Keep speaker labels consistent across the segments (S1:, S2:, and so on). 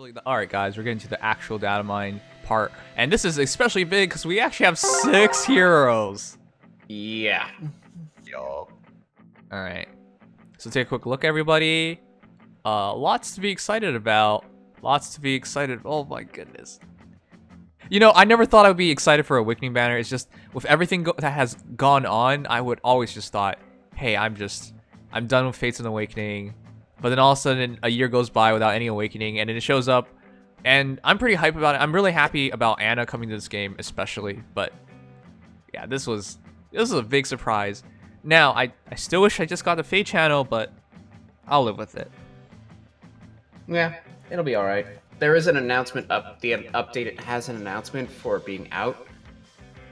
S1: really the... Alright guys, we're getting to the actual data mine part. And this is especially big because we actually have 6 heroes.
S2: Yeah.
S3: Yo.
S1: Alright. So take a quick look, everybody. Lots to be excited about. Lots to be excited. Oh my goodness. You know, I never thought I would be excited for Awakening Banner. It's just, with everything that has gone on, I would always just thought, hey, I'm done with Fates and Awakening. But then all of a sudden, a year goes by without any Awakening, and then it shows up. And I'm pretty hyped about it. I'm really happy about Anna coming to this game, especially. But yeah, this was a big surprise. Now, I still wish I just got the Fate channel, but I'll live with it.
S2: Yeah, it'll be alright. There is an announcement up. The update it has an announcement for it being out,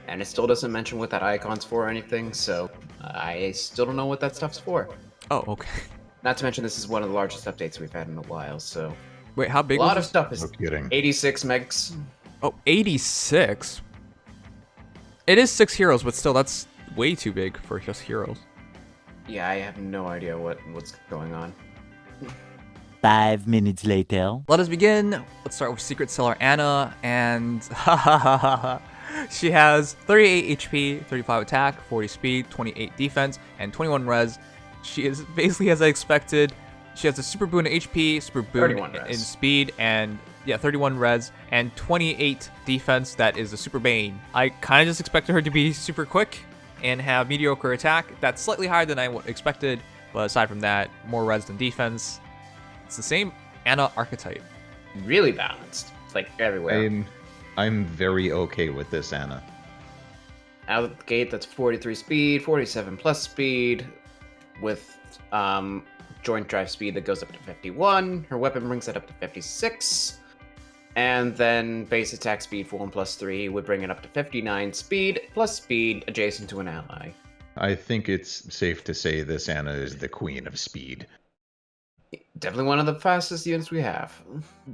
S2: and it still doesn't mention what that icon's for or anything. So I still don't know what that stuff's for.
S1: Oh, okay.
S2: Not to mention this is one of the largest updates we've had in a while. So
S1: Wait, how big?
S2: a lot
S1: was
S2: of stuff is
S3: No kidding.
S2: 86 megs.
S1: Oh, 86? It is 6 heroes, but still, that's way too big for just heroes.
S2: Yeah, I have no idea what's going on.
S4: 5 minutes later.
S1: Let us begin. Let's start with Secret Seller Anna, and she has 38 HP, 35 attack, 40 speed, 28 defense, and 21 res. She is basically as I expected. She has a super boon in HP, super boon in speed, and yeah, 31 res, and 28 defense. That is a super bane. I kind of just expected her to be super quick and have mediocre attack. That's slightly higher than I expected, but aside from that, more res than defense. It's the same Anna archetype.
S2: Really balanced, like everywhere.
S3: I'm very okay with this, Anna.
S2: Out of the gate, that's 43 speed, 47 plus speed, with joint drive speed that goes up to 51. Her weapon brings it up to 56. And then base attack speed for 1 plus 3 would bring it up to 59 speed, plus speed adjacent to an ally.
S3: I think it's safe to say this Anna is the queen of speed.
S2: Definitely one of the fastest units we have.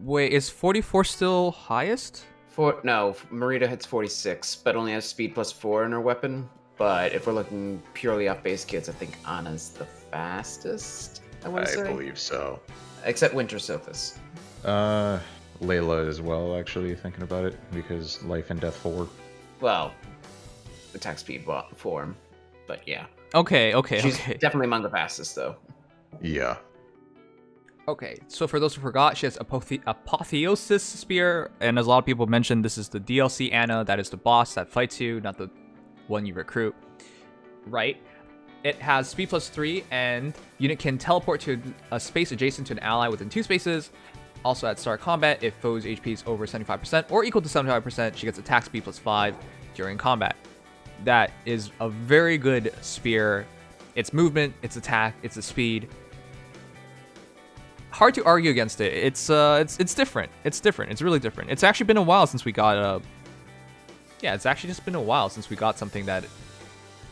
S1: Wait, is 44 still highest?
S2: No, Marita hits 46, but only has speed plus 4 in her weapon. But if we're looking purely off base kids, I think Anna's the fastest, I want to say.
S3: Believe so.
S2: Except Winter Sophis.
S3: Layla as well, actually, thinking about it, because Life and Death 4.
S2: Well, attack speed form, but yeah.
S1: Okay.
S2: She's definitely among the fastest, though.
S3: Yeah.
S1: Okay, so for those who forgot, she has Apotheosis Spear, and as a lot of people mentioned, this is the DLC Anna, that is the boss that fights you, not the one you recruit. Right? It has speed plus 3, and unit can teleport to a space adjacent to an ally within 2 spaces. Also at start combat, if foe's HP is over 75% or equal to 75%, she gets attack speed plus 5 during combat. That is a very good spear. It's movement, it's attack, it's a speed. Hard to argue against it. It's different. It's different. It's really different. It's actually been a while since we got it's actually just been a while since we got something that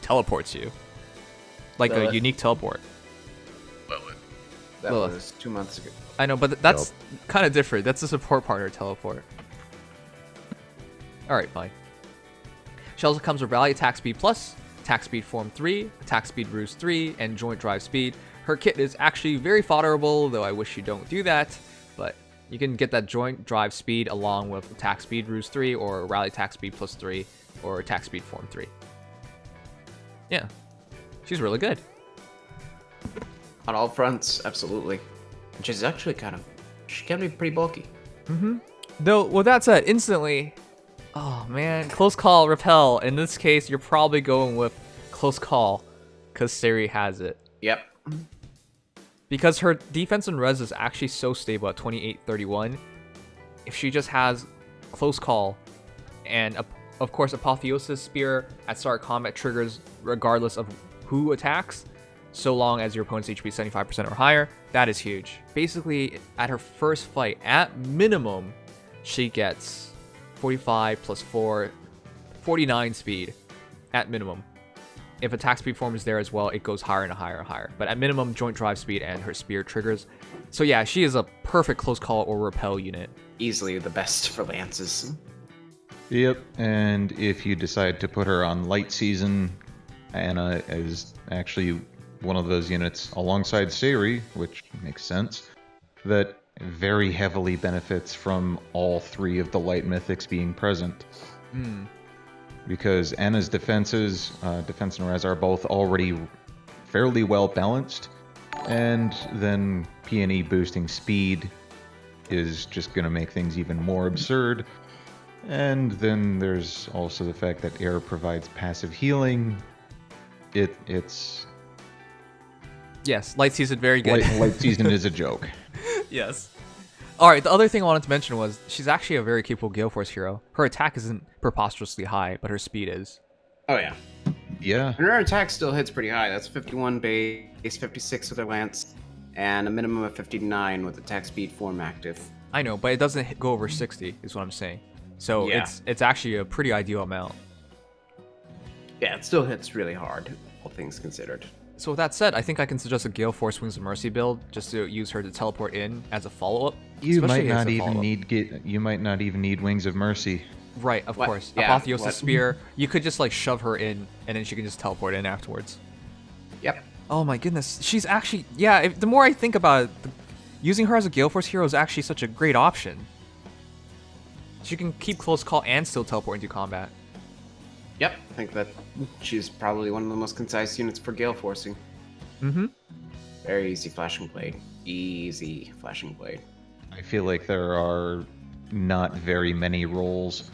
S1: teleports you. Like a unique teleport.
S2: That
S1: Lilith.
S2: was 2 months ago.
S1: I know, but that's kind of different. That's a support partner teleport. Alright, fine. She also comes with Rally Attack Speed Plus, Attack Speed Form 3, Attack Speed Ruse 3, and Joint Drive Speed. Her kit is actually very fodderable, though I wish you don't do that. But you can get that Joint Drive Speed along with Attack Speed Ruse 3, or Rally Attack Speed Plus 3, or Attack Speed Form 3. Yeah. She's really good.
S2: On all fronts, absolutely. And she's actually she can be pretty bulky.
S1: Though, with that said, instantly, oh man, Close Call, Repel. In this case, you're probably going with Close Call, because Siri has it.
S2: Yep.
S1: Because her defense and res is actually so stable at 28-31, if she just has Close Call, and of course Apotheosis Spear at start combat triggers regardless of who attacks, so long as your opponent's HP is 75% or higher, that is huge. Basically, at her first fight, at minimum, she gets 45 plus 4, 49 speed, at minimum. If attack speed form is there as well, it goes higher and higher and higher. But at minimum, joint drive speed and her spear triggers. So yeah, she is a perfect close call or repel unit.
S2: Easily the best for lances.
S3: Yep, and if you decide to put her on light season, Anna is actually one of those units alongside Siri, which makes sense, that very heavily benefits from all three of the light mythics being present. Because Anna's defenses, defense and res, are both already fairly well balanced, and then P&E boosting speed is just going to make things even more absurd. And then there's also the fact that air provides passive healing. It's
S1: Yes, light season, very good.
S3: light season is a joke.
S1: Yes. All right, the other thing I wanted to mention was she's actually a very capable Gale Force hero. Her attack isn't preposterously high, but her speed is.
S2: Oh yeah.
S3: Yeah.
S2: And her attack still hits pretty high. That's 51 base, 56 with her lance, and a minimum of 59 with attack speed form active.
S1: I know, but it doesn't go over 60, is what I'm saying. So
S2: Yeah.
S1: it's actually a pretty ideal amount.
S2: Yeah, it still hits really hard, all things considered.
S1: So with that said, I think I can suggest a Gale Force Wings of Mercy build just to use her to teleport in as a follow-up.
S3: You might
S1: especially as
S3: not
S1: a
S3: even
S1: follow-up.
S3: you might not even need Wings of Mercy.
S1: Right, of
S2: What?
S1: course.
S2: Yeah,
S1: Apotheosis
S2: what?
S1: Spear. You could just like shove her in, and then she can just teleport in afterwards.
S2: Yep.
S1: Oh my goodness, she's actually the more I think about it, using her as a Gale Force hero is actually such a great option. She can keep close call and still teleport into combat.
S2: Yep. I think that she's probably one of the most concise units for Gale Forcing.
S1: Mm-hmm.
S2: Very easy flashing blade. Easy flashing blade.
S3: I feel like there are not very many roles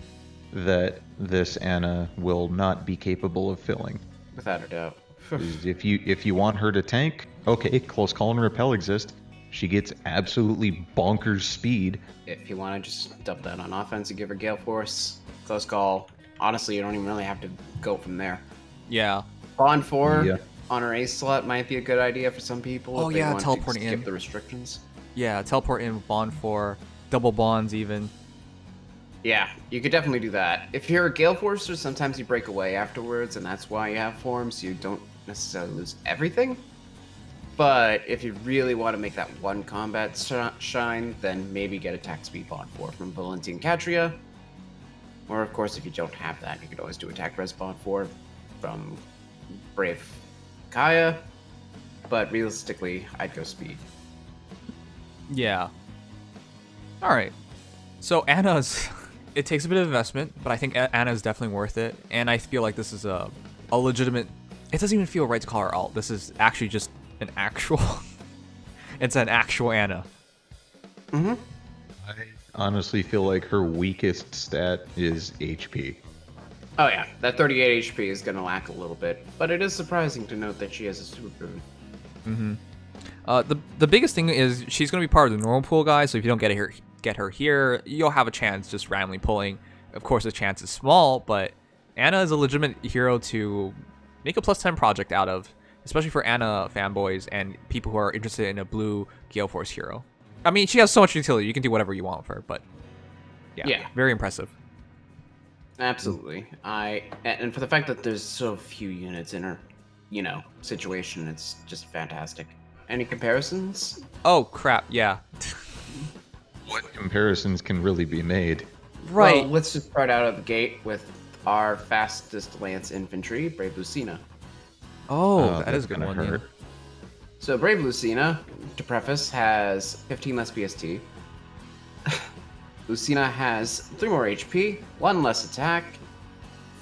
S3: that this Anna will not be capable of filling.
S2: Without a doubt.
S3: If you want her to tank, okay, close call and repel exist. She gets absolutely bonkers speed.
S2: If you want to just double down on offense, you give her Gale Force, close call. Honestly, you don't even really have to go from there.
S1: Yeah.
S2: Bond 4
S3: Yeah.
S2: on her ace slot might be a good idea for some people.
S1: Oh,
S2: if they
S1: yeah,
S2: want
S1: teleporting
S2: to skip
S1: in.
S2: the restrictions.
S1: Yeah, teleport in, bond for double bonds even.
S2: Yeah, you could definitely do that. If you're a Gale Forcer, sometimes you break away afterwards, and that's why you have forms. You don't necessarily lose everything. But if you really want to make that one combat shine, then maybe get attack speed bond 4 from Valentian Catria. Or, of course, if you don't have that, you could always do attack res bond 4 from Brave Kaya. But realistically, I'd go speed.
S1: Yeah. Alright. So Anna's... It takes a bit of investment, but I think Anna is definitely worth it. And I feel like this is a legitimate... It doesn't even feel right to call her alt. This is actually just an actual... It's an actual Anna.
S2: Mm-hmm.
S3: I honestly feel like her weakest stat is HP.
S2: Oh yeah, that 38 HP is going to lack a little bit, but it is surprising to note that she has a super boon.
S1: Mm-hmm. The biggest thing is she's going to be part of the normal pool, guys, so if you don't get her here, you'll have a chance just randomly pulling. Of course, the chance is small, but Anna is a legitimate hero to make a +10 project out of, especially for Anna fanboys and people who are interested in a blue Gale Force hero. I mean, she has so much utility, you can do whatever you want with her, but yeah. Very impressive.
S2: Absolutely. And for the fact that there's so few units in her, situation, it's just fantastic. Any comparisons?
S1: Oh, crap, yeah.
S3: What comparisons can really be made?
S1: Right.
S2: Well, let's just start out of the gate with our fastest lance infantry, Brave Lucina.
S1: Oh, that is a good
S3: gonna
S1: one. Yeah.
S3: hurt.
S2: So Brave Lucina, to preface, has 15 less BST. Lucina has 3 more HP, 1 less attack,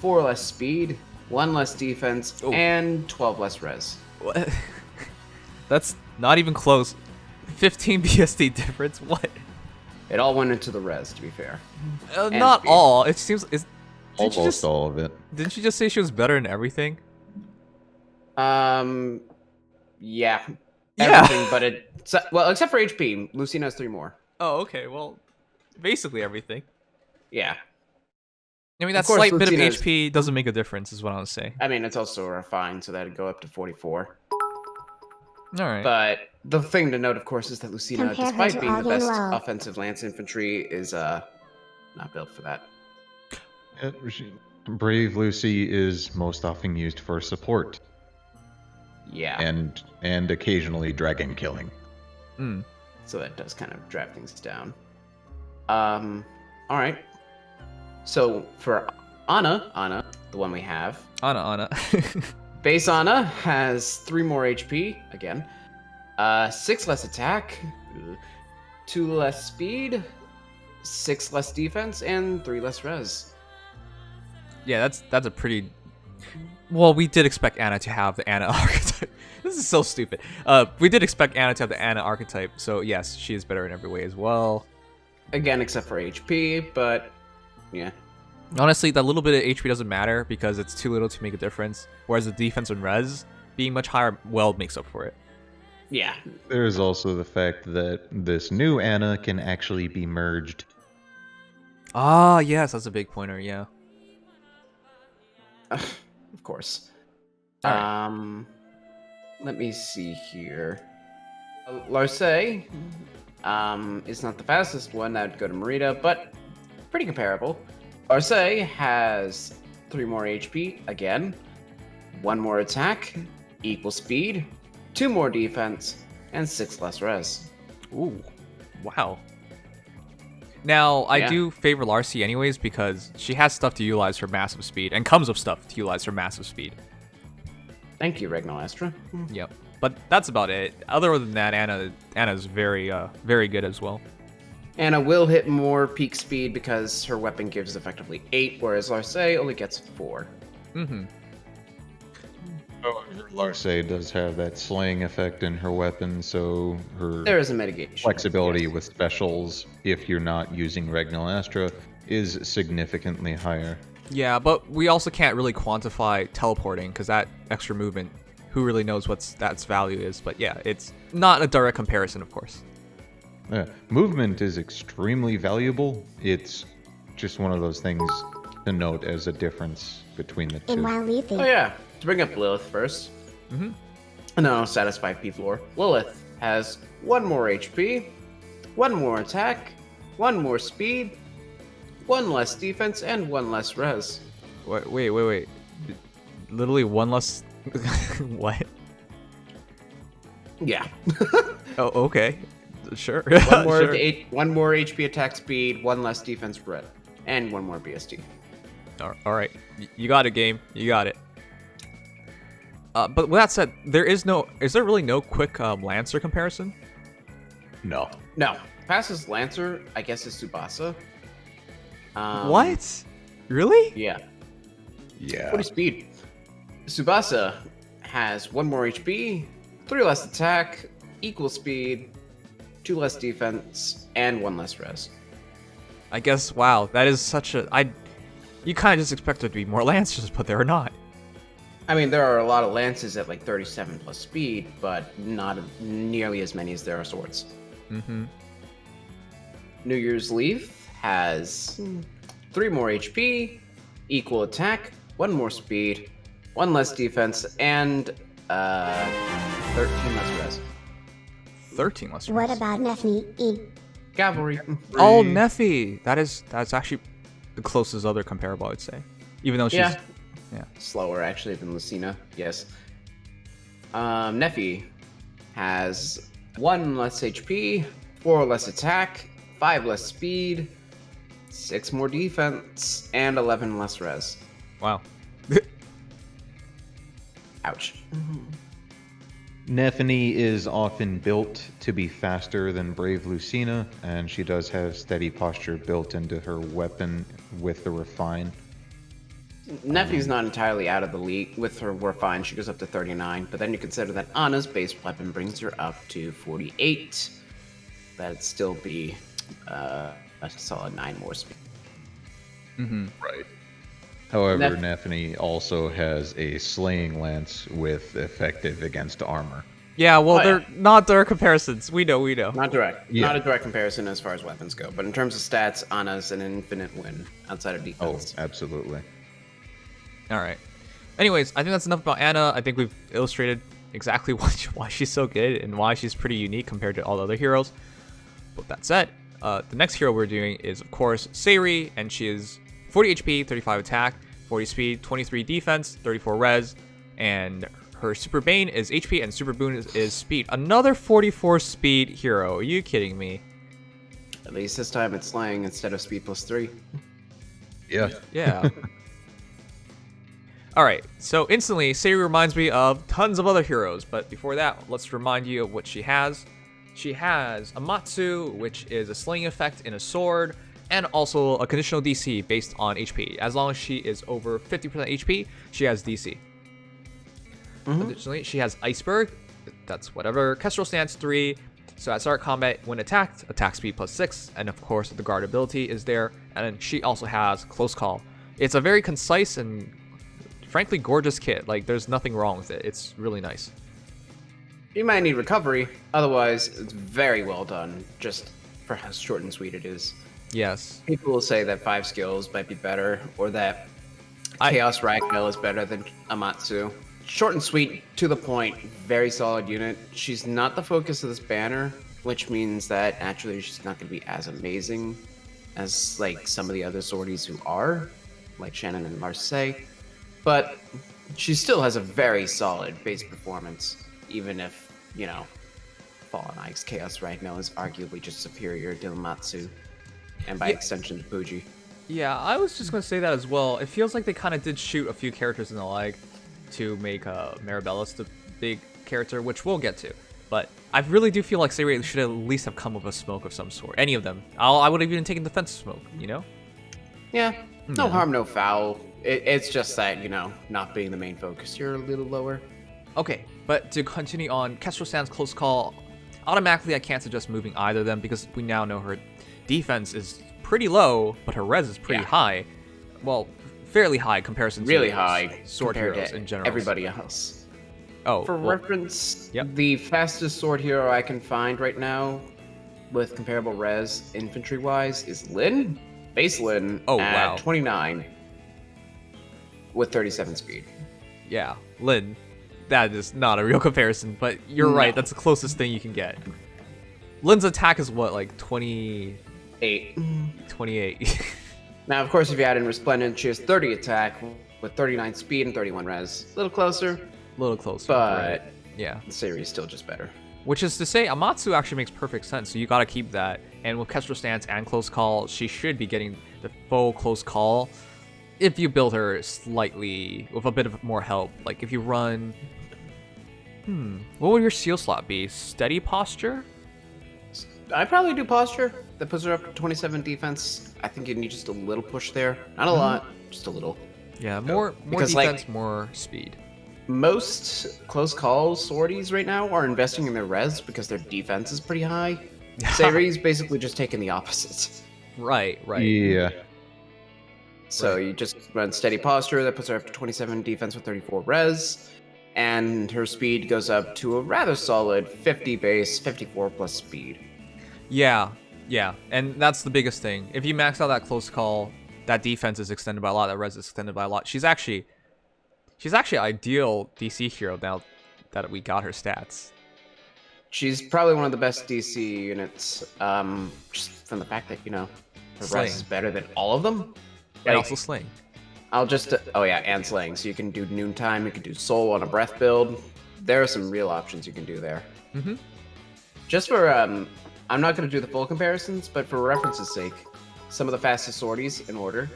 S2: 4 less speed, 1 less defense,
S1: Oh.
S2: and 12 less res.
S1: What? That's not even close. 15 BSD difference? What?
S2: It all went into the res, to be fair.
S1: Not
S2: speed.
S1: all. It seems... Didn't
S3: Almost all of it.
S1: you just say she was better in everything?
S2: Yeah.
S1: Yeah.
S2: Everything, but well, except for HP. Lucina has 3 more.
S1: Oh, okay. Well, basically everything.
S2: Yeah.
S1: I mean, that
S2: Of course,
S1: slight bit of
S2: Lucina's-
S1: HP doesn't make a difference, is what I was saying.
S2: I mean, it's also refined, so that'd go up to 44.
S1: All right.
S2: But the thing to note, of course, is that Lucina,
S5: Compare her
S2: despite
S5: to
S2: being the best
S5: Ardenwell.
S2: offensive lance infantry, is not built for that.
S3: Brave Lucy is most often used for support
S2: Yeah.
S3: and occasionally dragon killing.
S1: Mm.
S2: So that does kind of drive things down. All right. So for Anna, the one we have,
S1: Anna.
S2: base Anna has 3 more HP again, 6 less attack, 2 less speed, 6 less defense, and 3 less res.
S1: Yeah, that's a pretty. Well, we did expect Anna to have the Anna archetype. This is so stupid. We did expect Anna to have the Anna archetype, so yes, she is better in every way as well.
S2: Again, except for HP, but yeah.
S1: Honestly, that little bit of HP doesn't matter because it's too little to make a difference. Whereas the defense and res being much higher well makes up for it.
S2: Yeah.
S3: There's also the fact that this new Anna can actually be merged.
S1: Ah, yes, that's a big pointer. Yeah.
S2: Of course.
S1: All right.
S2: Let me see here. Larcey is not the fastest one. That would go to Merida, but pretty comparable. Larcey has 3 more HP again, 1 more attack, equal speed, 2 more defense, and 6 less res.
S1: Ooh, wow. Now, I
S2: Yeah.
S1: do favor Larcy anyways because she has stuff to utilize her massive speed and comes with stuff to utilize her massive speed.
S2: Thank you, Regnal Astra.
S1: Yep. But that's about it. Other than that, Anna's very very good as well.
S2: Anna will hit more peak speed because her weapon gives effectively 8, whereas Larcey only gets 4.
S1: Mm-hmm.
S3: Larcey does have that slaying effect in her weapon, so her
S2: There is a mitigation.
S3: flexibility
S2: yes.
S3: with specials, if you're not using Regnal Astra, is significantly higher.
S1: Yeah, but we also can't really quantify teleporting because that extra movement, who really knows what that's value is? But yeah, it's not a direct comparison, of course.
S3: Movement is extremely valuable. It's just one of those things to note as a difference between the two.
S5: And while leaving,
S2: Oh yeah, to bring up Lilith first.
S1: Mm-hmm.
S2: No, satisfy P floor. Lilith has 1 more HP, 1 more attack, 1 more speed, 1 less defense, and 1 less res.
S1: Wait. Literally one less. What?
S2: Yeah.
S1: Oh, okay. Sure.
S2: 1 more
S1: Sure.
S2: 1 more HP attack speed, 1 less defense red, and 1 more BST.
S1: All right. You got it, game. You got it. But with that said, is there really no quick Lancer comparison?
S3: No.
S2: No, fastest Lancer, I guess, is Tsubasa.
S1: What? Really?
S2: Yeah.
S3: Yeah.
S2: 40 speed. Tsubasa has 1 more HP, 3 less attack, equal speed, 2 less defense, and 1 less res.
S1: I guess. Wow, that is such a. You kind of just expect there to be more Lancers, but there are not.
S2: I mean, there are a lot of lances at like 37 plus speed, but not nearly as many as there are swords.
S1: Mm-hmm.
S2: New Year's Leaf has 3 more HP, equal attack, 1 more speed, 1 less defense, and 13 less res.
S1: 13 less.
S5: what
S1: Res.
S5: about Nefni E?
S2: Cavalry.
S1: Oh, Neffy. That's actually the closest other comparable, I'd say. Even though she's
S2: Yeah.
S1: yeah.
S2: Slower actually than Lucina, yes. Neffy has 1 less HP, 4 less attack, 5 less speed, 6 more defense, and 11 less res.
S1: Wow.
S2: Ouch.
S3: Neffany is often built to be faster than Brave Lucina, and she does have steady posture built into her weapon with the Refine.
S2: Neffy's not entirely out of the league. With her Refine, she goes up to 39, but then you consider that Anna's base weapon brings her up to 48. That'd still be a solid 9 more speed.
S1: Mm-hmm.
S3: Right. However,
S2: Neff-
S3: Neffany also has a Slaying Lance with effective against armor.
S1: Yeah, well,
S2: Oh,
S1: they're
S2: yeah.
S1: not direct comparisons. We know.
S2: Not direct.
S3: Yeah.
S2: Not a direct comparison as far as weapons go, but in terms of stats, Anna's an infinite win outside of
S3: Oh,
S2: defense.
S3: absolutely.
S1: All right. Anyways, I think that's enough about Anna. I think we've illustrated exactly why she's so good and why she's pretty unique compared to all the other heroes. But that said, the next hero we're doing is, of course, Siri, and she is 40 HP, 35 attack, 40 speed, 23 defense, 34 res, and her Super Bane is HP and Super Boon is speed. Another 44 speed hero. Are you kidding me?
S2: At least this time it's slaying instead of speed plus 3.
S3: Yeah.
S1: Yeah. All right, so instantly, Siri reminds me of tons of other heroes, but before that, let's remind you of what she has. She has Amatsu, which is a slaying effect in a sword, and also a conditional DC based on HP. As long as she is over 50% HP, she has DC. Additionally, she has Iceberg. That's whatever. Kestrel Stance 3. So at start combat, when attacked, attack speed +6. And of course, the guard ability is there. And then she also has Close Call. It's a very concise and frankly gorgeous kit. Like, there's nothing wrong with it. It's really nice.
S2: You might need recovery. Otherwise, it's very well done, just for how short and sweet it is.
S1: Yes.
S2: People will say that 5 skills might be better, or that Chaos Ragdoll is better than Amatsu. Short and sweet, to the point, very solid unit. She's not the focus of this banner, which means that naturally she's not going to be as amazing as like some of the other sorties who are, like Shannon and Marseille. But she still has a very solid base performance, even if, you know, Fallen Ike's Chaos Ragdoll is arguably just superior to Amatsu, and by extension to Fuji.
S1: Yeah, I was just going to say that as well. It feels like they kind of did shoot a few characters in the leg to make Mirabilis the big character, which we'll get to. But I really do feel like Siri should at least have come with a smoke of some sort. Any of them. I would have even taken defensive smoke, you know?
S2: Yeah, no harm, no foul. It's just that, you know, not being the main focus, you're a little lower.
S1: Okay, but to continue on, Kestrel Stance Close Call, automatically I can't suggest moving either of them because we now know her defense is pretty low, but her res is pretty high. Well, fairly high in comparison to
S2: really high
S1: sword heroes in general.
S2: Everybody else.
S1: Oh,
S2: for
S1: well,
S2: reference, the fastest sword hero I can find right now with comparable res infantry wise is Lyn. Base Lyn at 29 with 37 speed.
S1: Yeah, Lyn. That is not a real comparison, but you're right. That's the closest thing you can get. Lyn's attack is what, like 28?
S2: Now, of course, if you add in Resplendent, she has 30 attack with 39 speed and 31 res. A little closer.
S1: But
S2: right.
S1: Yeah.
S2: Siri is still just better.
S1: Which is to say, Amatsu actually makes perfect sense, so you gotta keep that. And with Kestrel Stance and Close Call, she should be getting the full Close Call if you build her slightly with a bit of more help. Like if you run... what would your seal slot be? Steady Posture?
S2: I'd probably do Posture. That puts her up to 27 defense. I think you need just a little push there. Not a lot, just a little.
S1: Yeah, more
S2: because,
S1: defense, more speed.
S2: Most close call sorties right now are investing in their res because their defense is pretty high. Sari's basically just taking the opposite.
S1: Right.
S3: Yeah.
S2: So you just run Steady Posture. That puts her up to 27 defense with 34 res. And her speed goes up to a rather solid 50 base, 54 plus speed.
S1: Yeah, and that's the biggest thing. If you max out that Close Call, that defense is extended by a lot, that res is extended by a lot. She's actually ideal DC hero now that we got her stats.
S2: She's probably one of the best DC units, just from the fact that, you know, her res is better than all of them.
S1: And also Slaying.
S2: I'll just, and Slaying. So you can do Noontime, you can do Soul on a Breath build. There are some real options you can do there. Just for, I'm not going to do the full comparisons, but for reference's sake, some of the fastest sorties in order.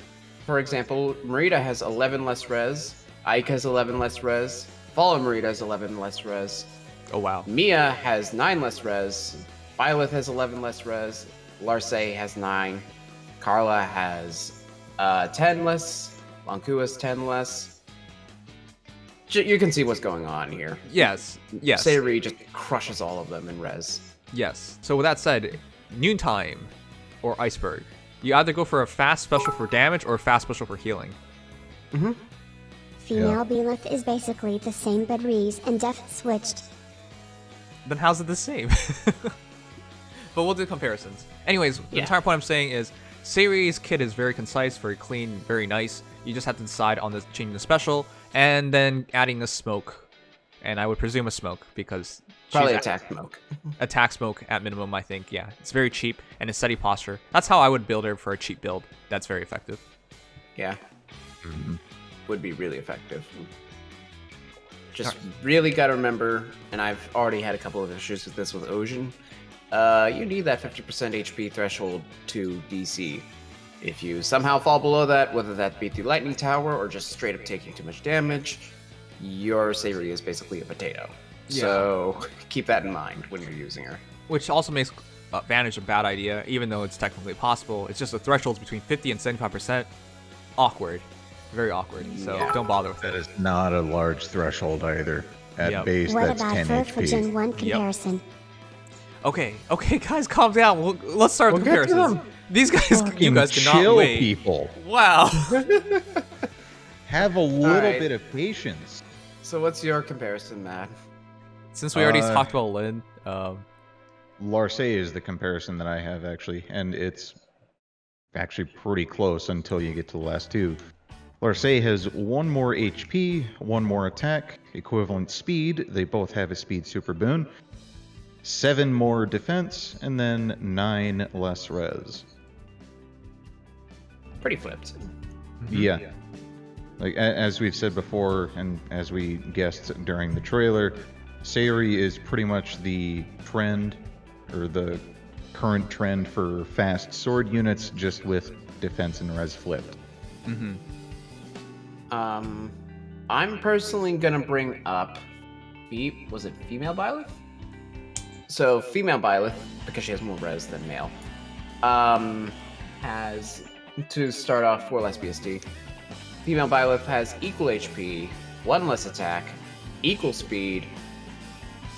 S2: For example, Merida has 11 less res, Ike has 11 less res, Fallen Merida has 11 less res.
S1: Oh wow.
S2: Mia has 9 less res, Violet has 11 less res, Larcey has 9, Carla has 10 less, Lanku has 10 less. You can see what's going on here.
S1: Yes.
S2: Sari just crushes all of them in res.
S1: Yes. So with that said, Noontime or Iceberg, you either go for a fast special for damage or a fast special for healing.
S5: Female Belith is basically the same but Reese and Def switched.
S1: Then how's it the same? But we'll do comparisons. Anyways, the entire point I'm saying is Sari's kit is very concise, very clean, very nice. You just have to decide on the changing the special and then adding a smoke. And I would presume a smoke because
S2: probably attack smoke.
S1: Attack smoke at minimum, I think. Yeah, it's very cheap and a steady posture. That's how I would build her for a cheap build. That's very effective.
S2: Yeah, would be really effective. Just really got to remember, and I've already had a couple of issues with this with Ocean. You need that 50% HP threshold to DC. If you somehow fall below that, whether that be through Lightning Tower or just straight up taking too much damage, your Sari is basically a potato. So keep that in mind when you're using her.
S1: which also makes Vanish a bad idea, even though it's technically possible. It's just the thresholds between 50 and 75%. Awkward. Very awkward. So don't bother with
S3: That
S1: it.
S3: is not a large threshold either. At base,
S5: What
S3: that's
S5: about
S3: 10
S5: for
S3: HP.
S5: Gen 1 comparison?
S1: Okay, guys, calm down. Let's start with
S2: We'll get to
S1: comparisons.
S2: them.
S1: These guys, you
S3: Fucking
S1: guys cannot
S3: chill,
S1: wait.
S3: people.
S1: Wow.
S3: Have a little
S2: right.
S3: bit of patience.
S2: So what's your comparison, Matt?
S1: Since we already talked about Lynn,
S3: Larcey is the comparison that I have, actually, and it's actually pretty close until you get to the last two. Larcey has 1 more HP, 1 more attack, equivalent speed. They both have a speed super boon. 7 more defense, and then 9 less res.
S2: Pretty flipped.
S3: Yeah. Like as we've said before, and as we guessed during the trailer, Siri is pretty much the trend, or the current trend for fast sword units, just with defense and res flipped.
S2: I'm personally gonna bring up was it female Byleth? So female Byleth, because she has more res than male, has, to start off 4 less BSD. Female Byleth has equal HP, 1 less attack, equal speed,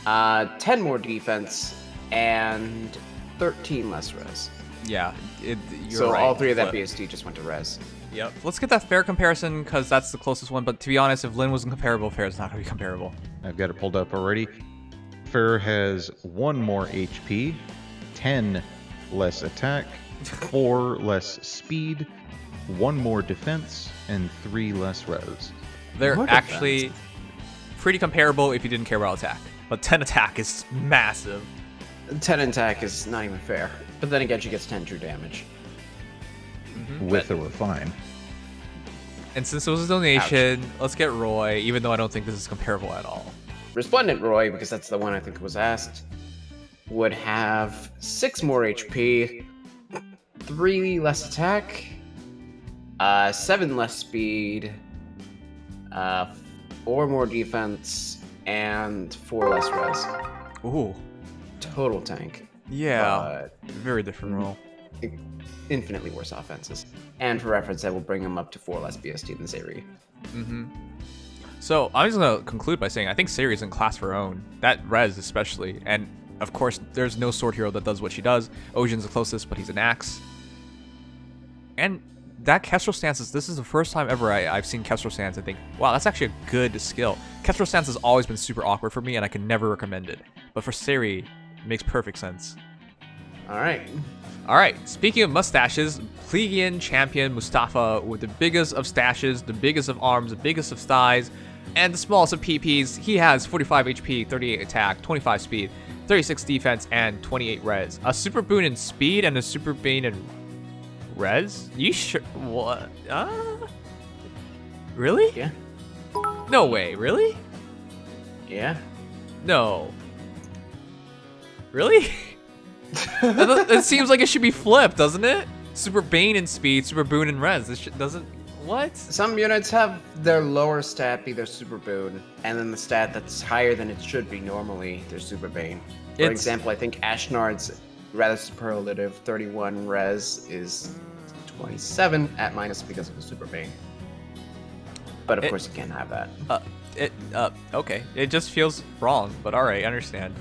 S2: 10 more defense, and 13 less res.
S1: yeah, you're
S2: So
S1: right.
S2: all 3 of that
S1: Flip.
S2: BSD just went to res.
S1: Yep. Let's get that fair comparison because that's the closest one. But to be honest, if Lynn wasn't comparable, Fair is not going to be comparable.
S3: I've got it pulled up already. Fair has 1 more HP, 10 less attack, 4 less speed, 1 more defense, and 3 less res.
S1: They're
S2: More
S1: actually pretty comparable if you didn't care about attack. But 10 attack is massive.
S2: 10 attack is not even fair. But then again, she gets 10 true damage.
S3: With a refine.
S1: And since it was a donation, let's get Roy, even though I don't think this is comparable at all.
S2: Resplendent Roy, because that's the one I think was asked, would have 6 more HP, 3 less attack, 7 less speed, 4 more defense, and 4 less res.
S1: Ooh.
S2: Total tank.
S1: Yeah. Very different role.
S2: Infinitely worse offenses. And for reference, I will bring him up to 4 less BSD than Siri.
S1: So I'm just gonna conclude by saying I think Siri's in class of her own. That res especially, and of course there's no sword hero that does what she does. Ojin's the closest, but he's an axe. And that Kestrel stance this is the first time ever I've seen Kestrel stance and think, wow, that's actually a good skill. Kestrel stance has always been super awkward for me, and I can never recommend it. But for Siri, it makes perfect sense.
S2: All right.
S1: Alright, speaking of mustaches, Plegian champion Mustafa with the biggest of stashes, the biggest of arms, the biggest of thighs, and the smallest of PPs. He has 45 HP, 38 attack, 25 speed, 36 defense, and 28 res. A super boon in speed and a super boon in res? You sure? What? Really?
S2: Yeah.
S1: No way, really?
S2: Yeah.
S1: No. Really? It seems like it should be flipped, doesn't it? Super Bane in speed, Super Boon in res. This doesn't... What?
S2: Some units have their lower stat be their super boon, and then the stat that's higher than it should be normally their super bane. For
S1: It's-
S2: example, I think Ashnard's rather superlative 31 res is 27 at minus because of the super bane. But of course you can't have that.
S1: Okay. It just feels wrong, but alright, I understand.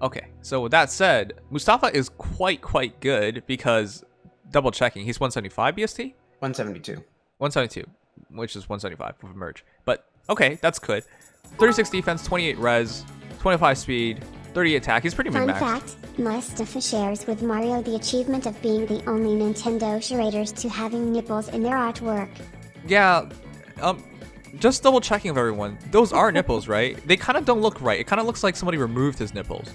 S1: Okay, so with that said, Mustafa is quite good because, double checking, he's 175 BST?
S2: 172.
S1: 172, which is 175 with a merge. But, okay, that's good. 36 defense, 28 res, 25 speed, 30 attack. He's pretty
S5: Fun
S1: min-maxed.
S5: fact, Mustafa shares with Mario the achievement of being the only Nintendo curators to having nipples in their artwork.
S1: Yeah, just double checking with everyone. Those are nipples, right? They kind of don't look right. It kind of looks like somebody removed his nipples.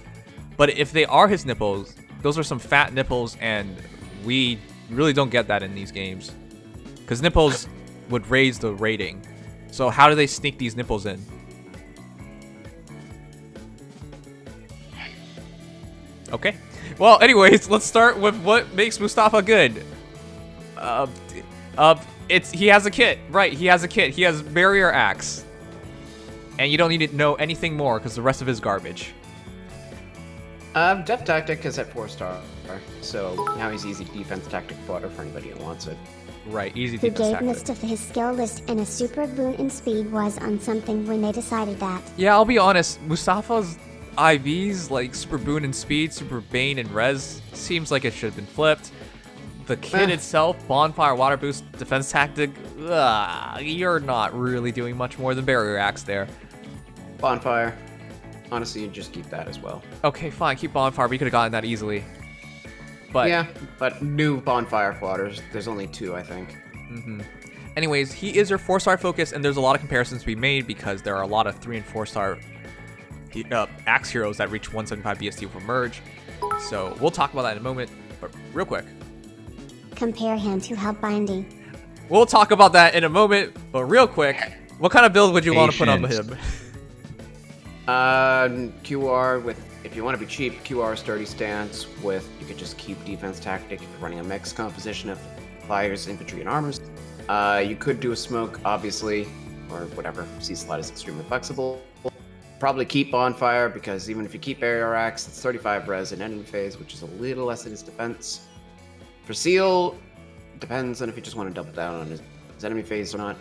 S1: But if they are his nipples, those are some fat nipples, and we really don't get that in these games. Because nipples would raise the rating. So how do they sneak these nipples in? Okay. Well, anyways, let's start with what makes Mustafa good. He has a kit, right? He has a kit. He has barrier axe, and you don't need to know anything more because the rest of it is garbage.
S2: Def Tactic is at 4-star, so now he's easy defense tactic fodder for anybody who wants it.
S1: Right, easy
S5: Who
S1: defense
S5: gave
S1: tactic.
S5: Mustafa his skill list and a super boon in speed was on something when they decided that.
S1: Yeah, I'll be honest. Mustafa's IVs, like Super Boon and Speed, Super Bane and Res, seems like it should have been flipped. The kit itself, Bonfire, Water Boost, Defense Tactic, you're not really doing much more than Barrier Axe there.
S2: Bonfire. Honestly, you just keep that as well.
S1: Okay, fine, keep Bonfire, but you could have gotten that easily. But
S2: Yeah, but new Bonfire fodders, there's only 2, I think.
S1: anyways, he is your 4-star focus, and there's a lot of comparisons to be made because there are a lot of 3 and 4-star Axe heroes that reach 175 BST for merge. So we'll talk about that in a moment, but real quick.
S5: Compare him to Hellbinding.
S1: We'll talk about that in a moment, but real quick, what kind of build would you want to put on
S3: Patience.
S1: him?
S2: QR with, if you want to be cheap, QR sturdy stance with, you could just keep defense tactic if you're running a mixed composition of flyers, infantry, and armors. You could do a smoke, obviously, or whatever. C slot is extremely flexible. Probably keep Bonfire, because even if you keep Barrier Axe, it's 35 res in enemy phase, which is a little less in his defense. For Seal, depends on if you just want to double down on his enemy phase or not.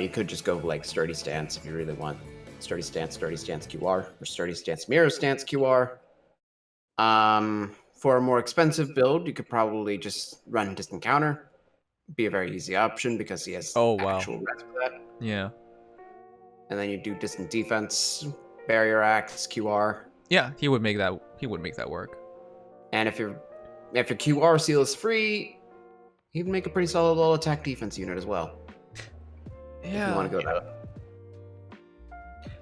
S2: You could just go like Sturdy Stance if you really want. Sturdy Stance QR, or Sturdy Stance Mirror Stance QR. For a more expensive build, you could probably just run Distant Counter. Be a very easy option because he has actual res for that.
S1: Yeah.
S2: And then you do Distant Defense, Barrier Axe, QR.
S1: Yeah, he would make that. He would make that work.
S2: And if your QR seal is free, he'd make a pretty solid little attack defense unit as well. If you want to go that way.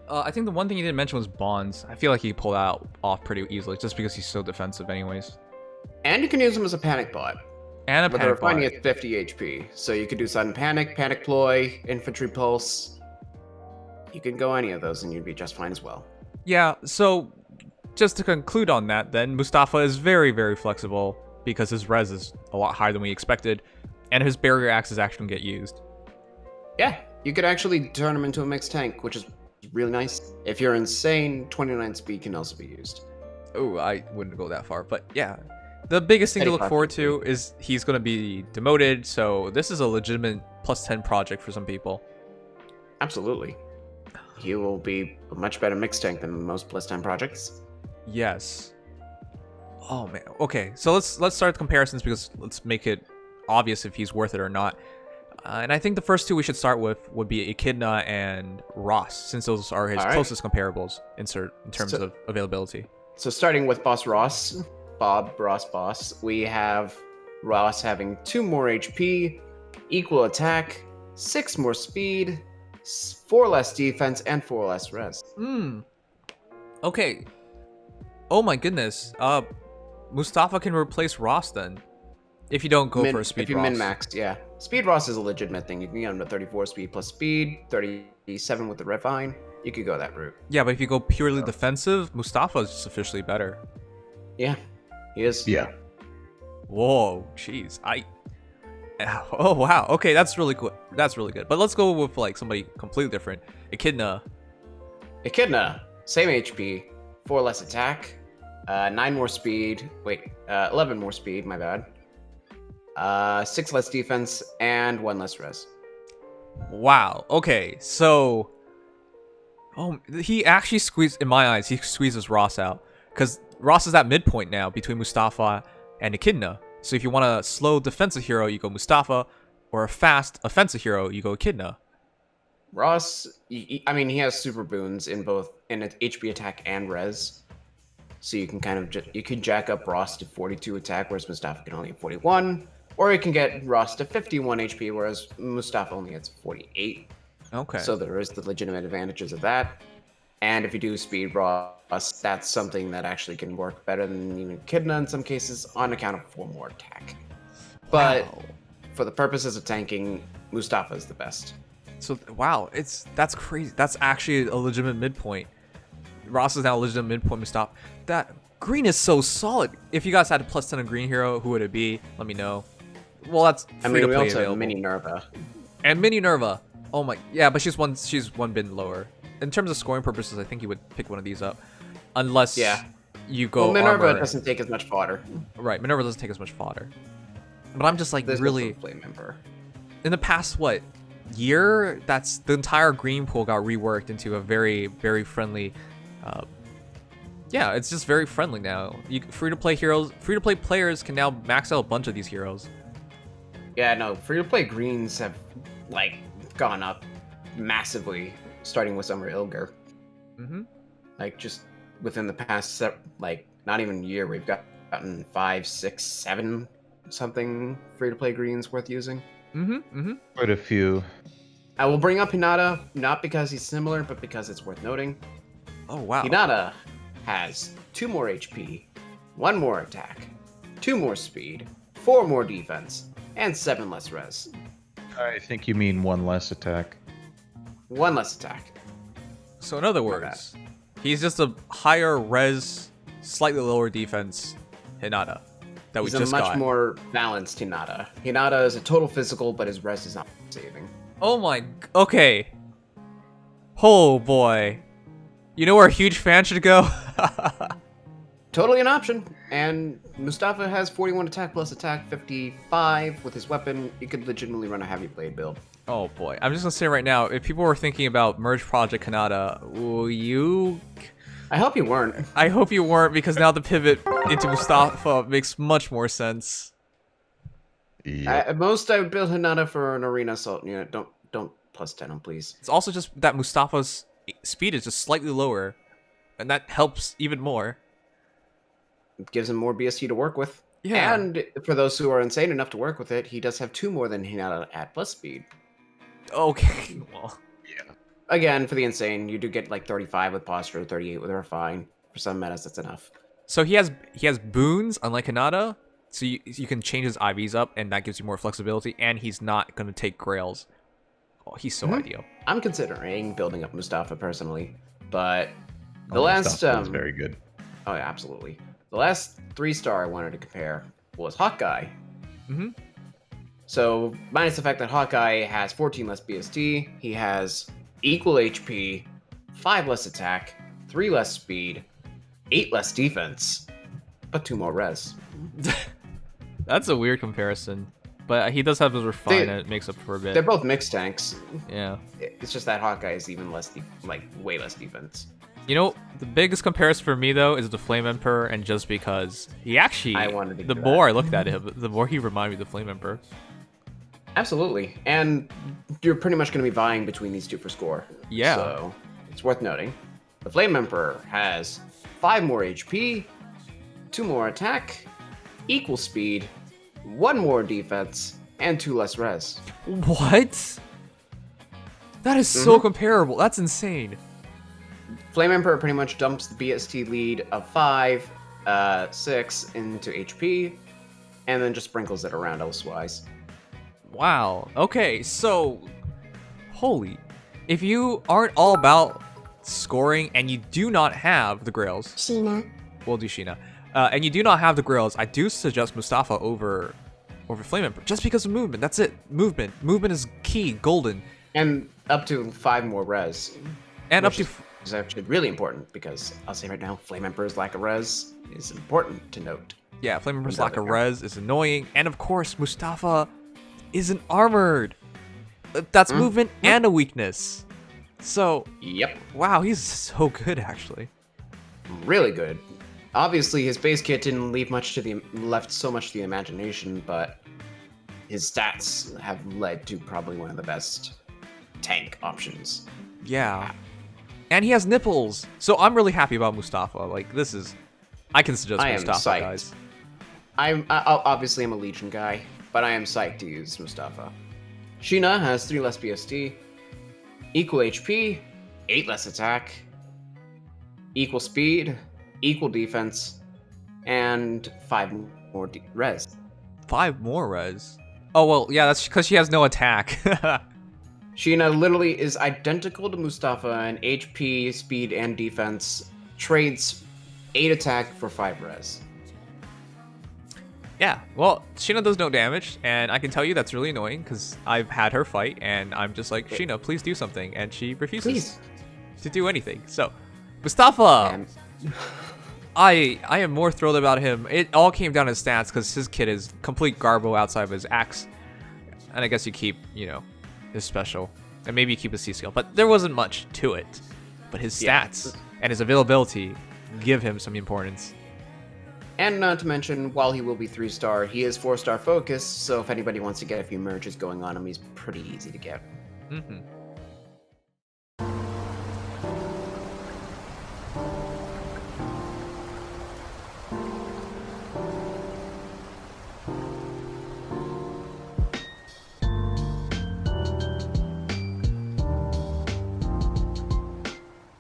S1: I think the one thing he didn't mention was Bonds. I feel like he could pull that off pretty easily, just because he's so defensive, anyways.
S2: And you can use him as a panic bot.
S1: And a
S2: But
S1: panic
S2: they're finding
S1: bot.
S2: it 50 HP. So you could do Sudden Panic, Panic Ploy, Infantry Pulse. You can go any of those and you'd be just fine as well.
S1: Yeah. So, just to conclude on that, then Mustafa is very, very flexible because his res is a lot higher than we expected, and his Barrier Axe is actually gonna get used.
S2: Yeah, you could actually turn him into a mixed tank, which is really nice. If you're insane, 29 speed can also be used.
S1: Oh, I wouldn't go that far, but yeah. The biggest thing to look
S2: 35
S1: forward to is he's going to be demoted, so this is a legitimate plus 10 project for some people.
S2: Absolutely. He will be a much better mixed tank than most plus 10 projects.
S1: Yes. Oh man. Okay, so let's start the comparisons because let's make it obvious if he's worth it or not. And I think the first 2 we should start with would be Echidna and Ross, since those are his closest comparables in terms of availability.
S2: So starting with Boss Ross, Boss, we have Ross having 2 more HP, equal attack, 6 more speed, 4 less defense, and 4 less res.
S1: Okay. Oh my goodness. Mustafa can replace Ross then. If you don't go for a speed
S2: If you
S1: Ross.
S2: min-maxed, yeah. Speed Ross is a legitimate thing. You can get him to 34 speed plus speed, 37 with the Refine. You could go that route.
S1: Yeah, but if you go purely defensive, Mustafa is just officially better.
S2: Yeah, he is.
S3: Yeah.
S1: Whoa, jeez. Oh wow. Okay, that's really good. That's really good. But let's go with like somebody completely different. Echidna.
S2: Same HP, 4 less attack, 9 more speed. 11 more speed. My bad. 6 less defense and 1 less res.
S1: Wow. Okay, so he actually in my eyes, he squeezes Ross out because Ross is at midpoint now between Mustafa and Echidna. So if you want a slow defensive hero, you go Mustafa, or a fast offensive hero, you go Echidna.
S2: Ross, he has super boons in both HP attack and res. So you can kind of you can jack up Ross to 42 attack, whereas Mustafa can only have 41. Or you can get Ross to 51 HP, whereas Mustafa only gets 48.
S1: Okay.
S2: So there is the legitimate advantages of that. And if you do speed Ross, that's something that actually can work better than even Echidna in some cases on account of 4 more attack. But for the purposes of tanking, Mustafa is the best.
S1: So wow, that's crazy. That's actually a legitimate midpoint. Ross is now a legitimate midpoint Mustafa. That green is so solid. If you guys had a plus 10 on green hero, who would it be? Let me know. Well, that's free to
S2: we
S1: play
S2: also
S1: available.
S2: have Mini Nerva.
S1: And Mini Nerva. Oh my, yeah, but she's one bin lower. In terms of scoring purposes, I think you would pick one of these up, unless you go
S2: Minerva
S1: armor.
S2: doesn't take as much fodder.
S1: Right, Minerva doesn't take as much fodder. But I'm just like
S2: There's
S1: really
S2: also Flame Emperor.
S1: in the past year, that's the entire green pool got reworked into a very, very friendly. Yeah, it's just very friendly now. Free to play players can now max out a bunch of these heroes.
S2: Yeah, no, free-to-play greens have, like, gone up massively, starting with Summer Ilger.
S1: Mm-hmm.
S2: Like, just within the past, like, not even a year, we've gotten 5, 6, 7 something free-to-play greens worth using.
S1: Mm-hmm. Mm-hmm.
S3: Quite a few.
S2: I will bring up Hinata, not because he's similar, but because it's worth noting.
S1: Oh, wow.
S2: Hinata has 2 more HP, 1 more attack, 2 more speed, 4 more defense, and 7 less res.
S3: I think you mean 1 less attack.
S2: 1 less attack.
S1: So in other words, he's just a higher res, slightly lower defense Hinata that we
S2: He's
S1: just
S2: a much
S1: got.
S2: more balanced Hinata. Hinata is a total physical, but his res is not saving.
S1: Oh my... Okay. Oh boy. You know where a huge fan should go?
S2: Totally an option. And Mustafa has 41 attack plus attack 55 with his weapon. You could legitimately run a heavy blade build.
S1: Oh boy. I'm just gonna say right now, if people were thinking about Merge Project Kanata,
S2: I hope you weren't.
S1: I hope you weren't, because now the pivot into Mustafa makes much more sense.
S3: Yeah.
S2: At most, I would build Hinata for an arena assault unit. Don't plus 10 him, please.
S1: It's also just that Mustafa's speed is just slightly lower, and that helps even more.
S2: It gives him more BST to work with.
S1: Yeah.
S2: And for those who are insane enough to work with it, he does have 2 more than Hinata at plus speed.
S1: Okay, well...
S2: Again, for the insane, you do get like 35 with posture, 38 with refine. For some metas, that's enough.
S1: So he has boons, unlike Hinata, so you can change his IVs up, and that gives you more flexibility, and he's not going to take grails. Oh, he's so ideal.
S2: I'm considering building up Mustafa personally, but the
S3: Oh,
S2: last
S3: Mustafa is very good.
S2: Oh yeah, absolutely. The last 3-star I wanted to compare was Hawkeye.
S1: Mm-hmm.
S2: So minus the fact that Hawkeye has 14 less BST, he has equal HP, 5 less attack, 3 less speed, 8 less defense, but 2 more res.
S1: That's a weird comparison, but he does have his refine, and it makes up for a
S2: They're
S1: bit.
S2: both mixed tanks.
S1: Yeah.
S2: It's just that Hawkeye is even less, way less defense.
S1: You know, the biggest comparison for me, though, is the Flame Emperor, and just because he actually...
S2: I wanted to
S1: the
S2: do
S1: more
S2: that.
S1: I looked at him, the more he reminded me of the Flame Emperor.
S2: Absolutely, and you're pretty much going to be vying between these two for score.
S1: Yeah.
S2: So it's worth noting. The Flame Emperor has 5 more HP, 2 more attack, equal speed, 1 more defense, and 2 less res.
S1: What? That is so comparable. That's insane.
S2: Flame Emperor pretty much dumps the BST lead of 5, 6 into HP, and then just sprinkles it around elsewise.
S1: Wow. Okay, so... Holy. If you aren't all about scoring and you do not have the grails...
S5: Sheena.
S1: We'll do Sheena. And you do not have the grails, I do suggest Mustafa over Flame Emperor. Just because of movement. That's it. Movement. Movement is key. Golden.
S2: And up to 5 more res.
S1: And up
S2: Which
S1: to...
S2: is actually really important, because I'll say right now, Flame Emperor's lack of res is important to note.
S1: Yeah, Flame Emperor's
S2: Without
S1: lack of
S2: a
S1: res is annoying. And of course, Mustafa isn't armored. That's movement and a weakness. So,
S2: Yep,
S1: wow, he's so good, actually.
S2: really good. Obviously, his base kit didn't leave left so much to the imagination, but his stats have led to probably one of the best tank options.
S1: Yeah. And he has nipples. So I'm really happy about Mustafa. Like, this is... I can suggest
S2: I am
S1: Mustafa,
S2: psyched.
S1: guys.
S2: Obviously I'm a Legion guy, but I am psyched to use Mustafa. Sheena has 3 less BST, equal HP, 8 less attack, equal speed, equal defense, and 5 more res.
S1: 5 more res. Oh, well, yeah, that's because she has no attack.
S2: Sheena literally is identical to Mustafa in HP, speed, and defense. Trades 8 attack for 5 res.
S1: Yeah, well, Sheena does no damage, and I can tell you that's really annoying, because I've had her fight, and I'm just like, Sheena, please do something, and she refuses
S2: Please.
S1: to do anything. So, Mustafa!
S2: And
S1: I am more thrilled about him. It all came down to stats because his kit is complete garbo outside of his axe. And I guess you keep, his special. And maybe you keep his C-skill. But there wasn't much to it. But his stats and his availability give him some importance.
S2: And not to mention, while he will be 3-star, he is 4-star focused, so if anybody wants to get a few merges going on him, he's pretty easy to get.
S1: Mm-hmm.